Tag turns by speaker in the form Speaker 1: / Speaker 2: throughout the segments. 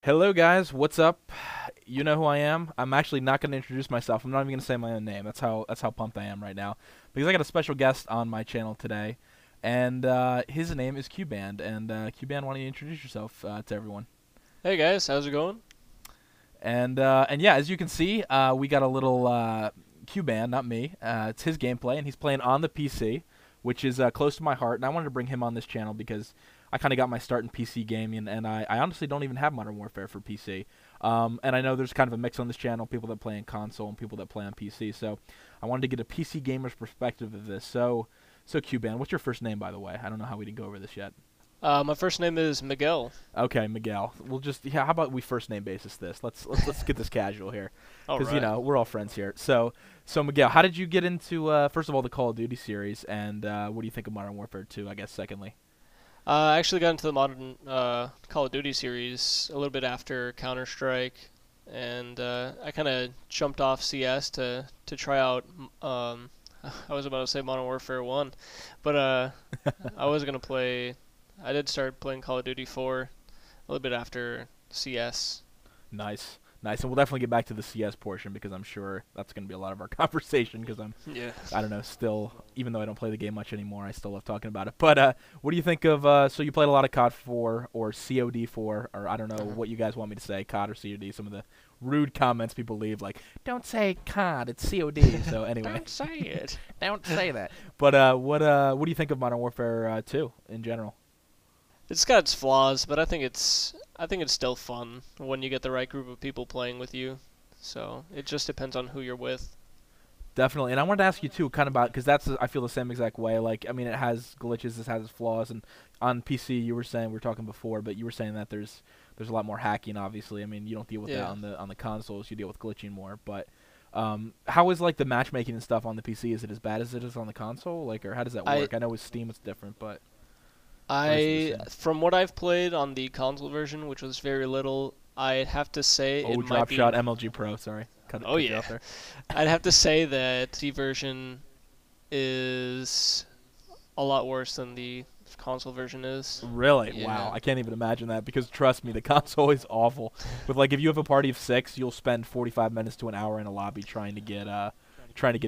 Speaker 1: Hello guys, what's up? You know who I am. I'm actually not going to introduce myself. I'm not even going to say my own name. That's how pumped I am right now because I got a special guest on my channel today, and his name is Cubanned. And Cubanned, why don't you introduce yourself to everyone?
Speaker 2: Hey guys, how's it going?
Speaker 1: And yeah, as you can see, we got a little Cubanned, not me. It's his gameplay, and he's playing on the PC, which is close to my heart. And I wanted to bring him on this channel because I kind of got my start in PC gaming, and I honestly don't even have Modern Warfare for PC. And I know there's kind of a mix on this channel, people that play on console and people that play on PC. So I wanted to get a PC gamer's perspective of this. So Cubanned, what's your first name, by the way? I don't know how we didn't go over this yet.
Speaker 2: My first name is Miguel.
Speaker 1: Okay, Miguel. We'll just yeah. How about we first name basis this? Let's get this casual here,
Speaker 2: All
Speaker 1: because
Speaker 2: right.
Speaker 1: we're all friends here. So Miguel, how did you get into first of all the Call of Duty series, and what do you think of Modern Warfare 2? I guess secondly.
Speaker 2: I actually got into the modern Call of Duty series a little bit after Counter Strike, and I kind of jumped off CS to try out. I was about to say Modern Warfare 1, but I was gonna play. I did start playing Call of Duty 4 a little bit after CS.
Speaker 1: Nice, nice, and we'll definitely get back to the CS portion because I'm sure that's going to be a lot of our conversation. Because
Speaker 2: Yeah.
Speaker 1: I don't know, still, even though I don't play the game much anymore, I still love talking about it. But what do you think of? So you played a lot of COD 4 or COD 4, or I don't know
Speaker 2: Uh-huh.
Speaker 1: what you guys want me to say, COD or COD. Some of the rude comments people leave, like "Don't say COD, it's COD." So anyway,
Speaker 2: Don't say it.
Speaker 1: don't say that. But what do you think of Modern Warfare 2 in general?
Speaker 2: It's got its flaws, but I think it's still fun when you get the right group of people playing with you. So it just depends on who you're with.
Speaker 1: Definitely, and I wanted to ask you too, kind of about because I feel the same exact way. Like, I mean, it has glitches, it has its flaws, and on PC, you were saying we were talking before, but you were saying that there's a lot more hacking. Obviously, I mean, you don't deal with that
Speaker 2: Yeah.
Speaker 1: on the consoles, you deal with glitching more. But how is like the matchmaking and stuff on the PC? Is it as bad as it is on the console? Like, or how does that
Speaker 2: I
Speaker 1: work? I know with Steam it's different, but or is it the
Speaker 2: I
Speaker 1: same?
Speaker 2: from what I've played on the console version, which was very little, I'd have to say it
Speaker 1: Oh,
Speaker 2: might
Speaker 1: drop
Speaker 2: be.
Speaker 1: shot MLG Pro. Sorry,
Speaker 2: Oh
Speaker 1: cut you
Speaker 2: yeah.
Speaker 1: off there.
Speaker 2: I'd have to say that the version is a lot worse than the console version is.
Speaker 1: Really? Wow.
Speaker 2: Yeah.
Speaker 1: I can't even imagine that because trust me, the console is awful. With like if you have a party of 6, you'll spend 45 minutes to an hour in a lobby trying to get a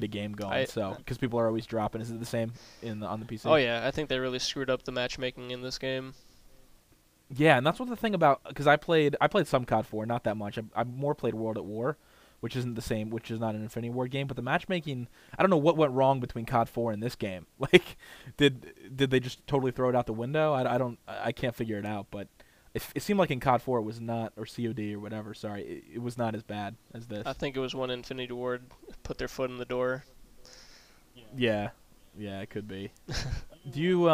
Speaker 1: game going.
Speaker 2: I
Speaker 1: So, because people are always dropping. Is it the same on the
Speaker 2: Oh
Speaker 1: PC?
Speaker 2: yeah, I think they really screwed up the matchmaking in this game.
Speaker 1: Yeah, and that's what the thing about because I played some COD 4, not that much. I more played World at War, which isn't the same, which is not an Infinity War game, but the matchmaking, I don't know what went wrong between COD 4 and this game. Like did they just totally throw it out the window? I can't figure it out, but it seemed like in COD 4 it was not, or COD or whatever, sorry, it was not as bad as this.
Speaker 2: I think it was when Infinity Ward put their foot in the door.
Speaker 1: Yeah. Yeah, it could be. Do you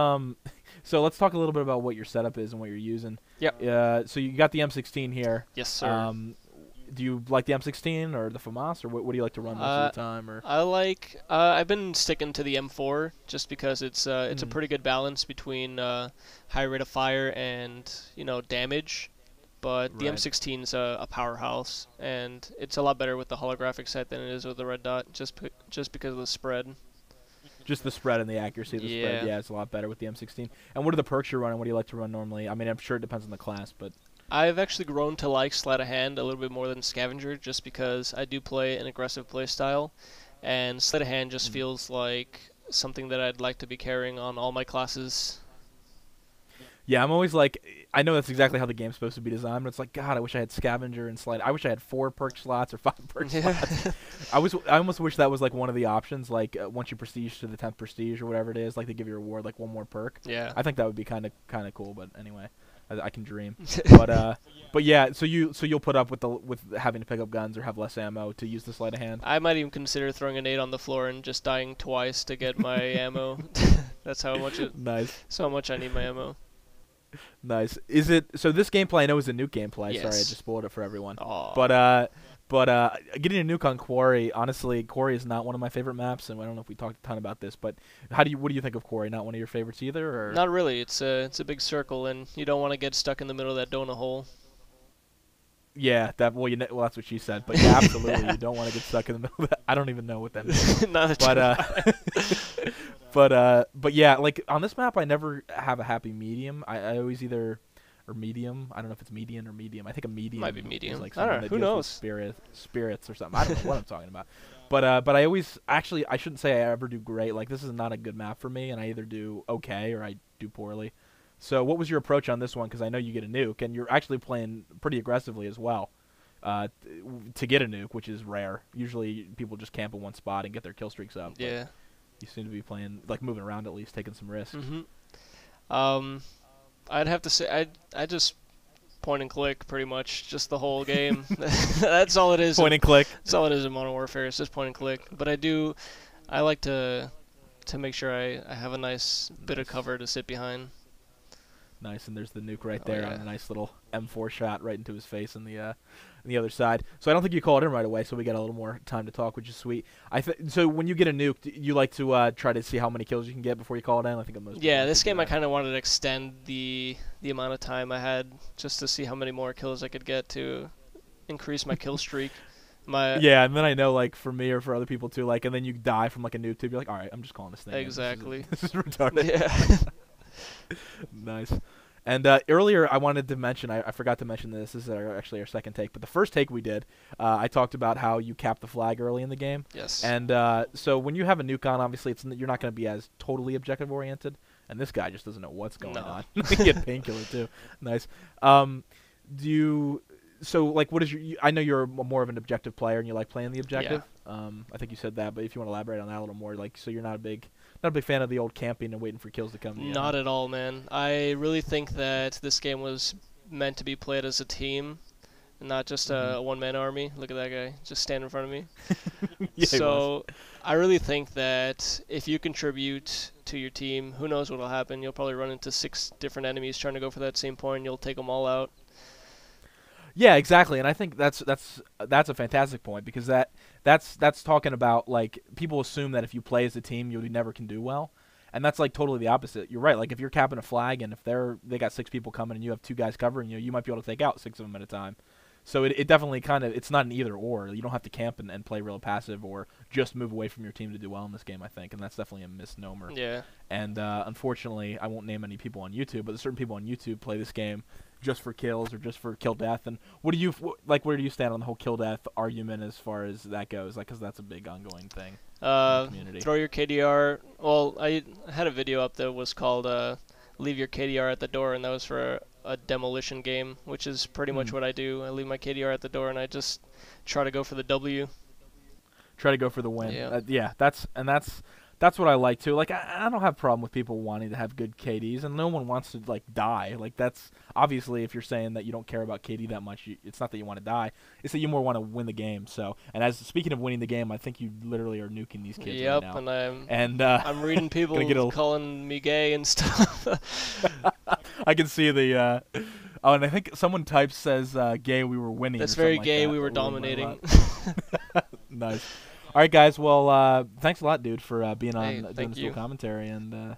Speaker 1: so let's talk a little bit about what your setup is and what you're using.
Speaker 2: Yep.
Speaker 1: So you got the M16 here.
Speaker 2: Yes, sir.
Speaker 1: Do you like the M16 or the FAMAS, or what do you like to run most of the time? Or
Speaker 2: I've been sticking to the M4 just because it's a
Speaker 1: mm,
Speaker 2: pretty good balance between high rate of fire and damage. But the
Speaker 1: right,
Speaker 2: M16's a powerhouse, and it's a lot better with the holographic sight than it is with the red dot, just because of the spread.
Speaker 1: just the spread and the accuracy of the spread.
Speaker 2: Yeah.
Speaker 1: Yeah, it's a lot better with the M16. And what are the perks you're running? What do you like to run normally? I mean, I'm sure it depends on the class, but
Speaker 2: I've actually grown to like sleight of hand a little bit more than scavenger, just because I do play an aggressive play style, and sleight of hand just
Speaker 1: mm.
Speaker 2: feels like something that I'd like to be carrying on all my classes.
Speaker 1: Yeah, I'm always like, I know that's exactly how the game's supposed to be designed, but it's like, God, I wish I had scavenger and slide. I wish I had 4 perk slots or 5 perk slots.
Speaker 2: Yeah.
Speaker 1: I almost wish that was like one of the options, like once you prestige to the 10th prestige or whatever it is, like they give you a reward like one more perk.
Speaker 2: Yeah.
Speaker 1: I think that would be kind of cool, but anyway, I can dream. But yeah, so you'll put up with having to pick up guns or have less ammo to use the sleight of hand.
Speaker 2: I might even consider throwing a nade on the floor and just dying twice to get my ammo. That's
Speaker 1: Nice,
Speaker 2: so much I need my ammo.
Speaker 1: nice. Is it so? This gameplay I know is a nuke gameplay. Sorry, I
Speaker 2: Yes.
Speaker 1: just spoiled it for everyone.
Speaker 2: Aw.
Speaker 1: But getting a nuke on Quarry, honestly, Quarry is not one of my favorite maps, and I don't know if we talked a ton about this, but what do you think of Quarry? Not one of your favorites either, or?
Speaker 2: Not really. It's a big circle, and you don't want to get stuck in the middle of that donut hole.
Speaker 1: Yeah, well, that's what she said, but yeah, absolutely, you don't want to get stuck in the middle of that. I don't even know what that means,
Speaker 2: Not a
Speaker 1: but
Speaker 2: donut.
Speaker 1: but yeah, like on this map, I never have a happy medium. I always either or medium. I don't know if it's median or medium. I think a medium
Speaker 2: Might be
Speaker 1: is
Speaker 2: medium.
Speaker 1: like
Speaker 2: I don't
Speaker 1: someone
Speaker 2: know.
Speaker 1: that
Speaker 2: Who
Speaker 1: deals with
Speaker 2: knows?
Speaker 1: spirits or something. I don't know what I'm talking about. But I always actually I shouldn't say I ever do great. Like this is not a good map for me, and I either do okay or I do poorly. So what was your approach on this one? Because I know you get a nuke, and you're actually playing pretty aggressively as well to get a nuke, which is rare. Usually people just camp in one spot and get their kill streaks up.
Speaker 2: Yeah.
Speaker 1: You seem to be playing, like moving around at least, taking some risks.
Speaker 2: Um, I'd have to say I just point and click pretty much just the whole game. That's all it is.
Speaker 1: Point and click.
Speaker 2: That's all it is in Modern Warfare. It's just point and click. But I like to make sure I have a nice bit of cover to sit behind.
Speaker 1: Nice, and there's the nuke right
Speaker 2: Oh,
Speaker 1: there
Speaker 2: yeah.
Speaker 1: on a nice little M4 shot right into his face on the other side. So I don't think you called in right away, so we got a little more time to talk, which is sweet. So when you get a nuke, you like to try to see how many kills you can get before you call it in? I think most
Speaker 2: Yeah,
Speaker 1: people
Speaker 2: this
Speaker 1: do
Speaker 2: game I
Speaker 1: that.
Speaker 2: kind of wanted to extend the amount of time I had just to see how many more kills I could get to increase my kill streak.
Speaker 1: Yeah, and then I know, like, for me or for other people too, like, and then you die from like a nuke tube. You're like, all right, I'm just calling this thing in.
Speaker 2: Exactly.
Speaker 1: This is retarded.
Speaker 2: Yeah.
Speaker 1: Nice. And earlier, I wanted to mention, I forgot to mention this. This is actually our second take. But the first take we did, I talked about how you cap the flag early in the game.
Speaker 2: Yes.
Speaker 1: And so when you have a nuke on, obviously, you're not going to be as totally objective-oriented. And this guy just doesn't know what's going on. He get painkiller, too. Nice. So, like, what is I know you're more of an objective player and you like playing the objective.
Speaker 2: Yeah.
Speaker 1: I think you said that, but if you want to elaborate on that a little more, like, so you're not a big fan of the old camping and waiting for kills to come to you.
Speaker 2: Not at all, man. I really think that this game was meant to be played as a team, not just a one-man army. Look at that guy just standing in front of me.
Speaker 1: Yeah,
Speaker 2: So I really think that if you contribute to your team, who knows what will happen. You'll probably run into 6 different enemies trying to go for that same point, and you'll take them all out.
Speaker 1: Yeah, exactly, and I think that's a fantastic point because that's talking about, like, people assume that if you play as a team you never can do well, and that's like totally the opposite. You're right. Like if you're capping a flag and if they got 6 people coming and you have 2 guys covering you might be able to take out 6 of them at a time. So it definitely it's not an either or. You don't have to camp and play real passive or just move away from your team to do well in this game, I think, and that's definitely a misnomer.
Speaker 2: Yeah.
Speaker 1: And unfortunately, I won't name any people on YouTube, but certain people on YouTube play this game just for kills or just for kill death. And where do you stand on the whole kill death argument as far as that goes? Like, because that's a big ongoing thing in the community.
Speaker 2: Throw your KDR. Well, I had a video up that was called "Leave Your KDR at the Door," and that was for a demolition game, which is pretty much what I do. I leave my KDR at the door and I just try to go for the W.
Speaker 1: Try to go for the win.
Speaker 2: Yeah.
Speaker 1: That's what I like too. Like I don't have a problem with people wanting to have good KDs, and no one wants to like die. Like that's obviously if you're saying that you don't care about KD that much, it's not that you want to die. It's that you more want to win the game. So, and as speaking of winning the game, I think you literally are nuking these kids right now.
Speaker 2: And I'm reading people calling me gay and stuff.
Speaker 1: I can see the. Oh, and I think someone says gay. We were winning.
Speaker 2: That's
Speaker 1: or
Speaker 2: very
Speaker 1: like
Speaker 2: gay.
Speaker 1: That.
Speaker 2: We were dominating.
Speaker 1: Nice. All right, guys. Well, thanks a lot, dude, for being on doing this little commentary. And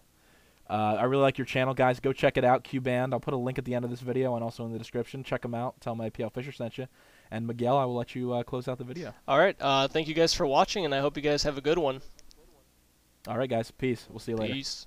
Speaker 1: I really like your channel, guys. Go check it out, Cubanned. I'll put a link at the end of this video and also in the description. Check them out. Tell my PL Fisher sent you. And Miguel, I will let you close out the video.
Speaker 2: All right. Thank you guys for watching, and I hope you guys have a good one.
Speaker 1: All right, guys. Peace. We'll see you later.
Speaker 2: Peace.